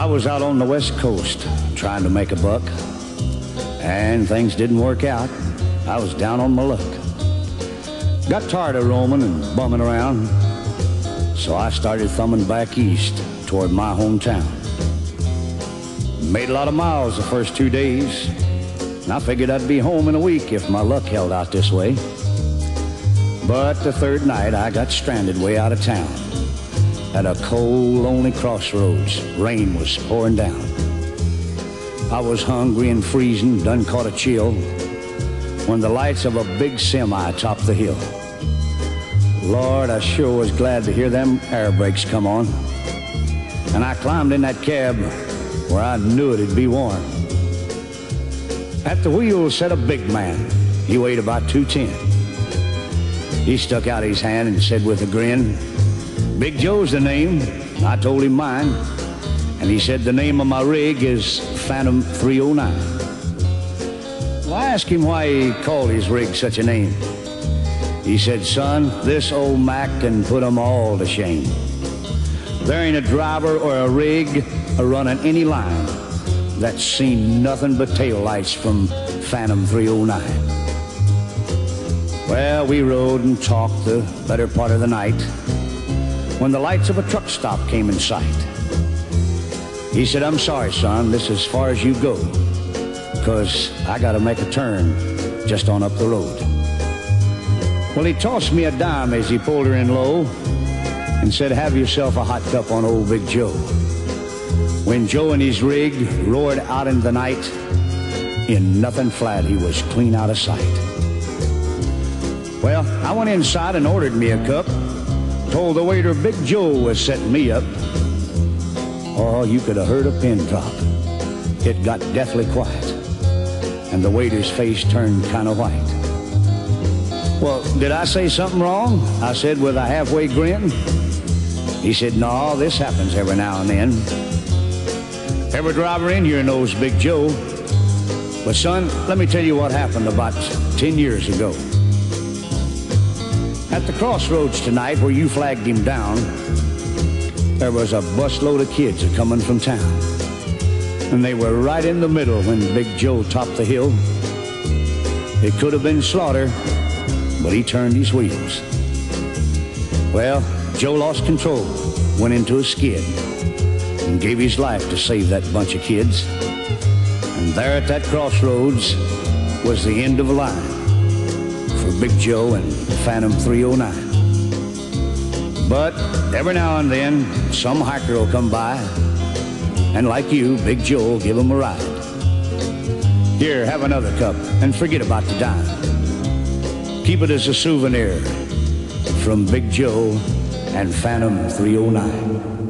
I was out on the West Coast trying to make a buck, and things didn't work out. I was down on my luck. Got tired of roaming and bumming around, so I started thumbing back east toward my hometown. Made a lot of miles the first 2 days, and I figured I'd be home in a week if my luck held out this way. But the third night I got stranded way out of town at a cold, lonely crossroads. Rain was pouring down. I was hungry and freezing, done caught a chill, when the lights of a big semi topped the hill. Lord, I sure was glad to hear them air brakes come on. And I climbed in that cab where I knew it'd be warm. At the wheel sat a big man. He weighed about 210. He stuck out his hand and said with a grin, "Big Joe's the name." I told him mine, and he said the name of my rig is Phantom 309. Well, I asked him why he called his rig such a name. He said, "Son, this old Mac can put 'em all to shame. There ain't a driver or a rig a-running any line that's seen nothing but taillights from Phantom 309. Well, we rode and talked the better part of the night when the lights of a truck stop came in sight. He said, "I'm sorry, son, this is as far as you go, 'cause I gotta make a turn just on up the road." Well, he tossed me a dime as he pulled her in low and said, "Have yourself a hot cup on old Big Joe." When Joe and his rig roared out into the night, in nothing flat, he was clean out of sight. Well, I went inside and ordered me a cup, told the waiter Big Joe was setting me up. Oh, you could have heard a pin drop. It got deathly quiet, and the waiter's face turned kind of white. "Well, did I say something wrong?" I said with a halfway grin. He said, "No, this happens every now and then. Every driver in here knows Big Joe. But son, let me tell you what happened about 10 years ago. At the crossroads tonight where you flagged him down, there was a busload of kids a-coming from town. And they were right in the middle when Big Joe topped the hill. It could have been slaughter, but he turned his wheels. Well, Joe lost control, went into a skid, and gave his life to save that bunch of kids. And there at that crossroads was the end of a line for Big Joe and Phantom 309. But every now and then, some hiker will come by, and like you, Big Joe will give him a ride. Here, have another cup, and forget about the dime. Keep it as a souvenir from Big Joe and Phantom 309.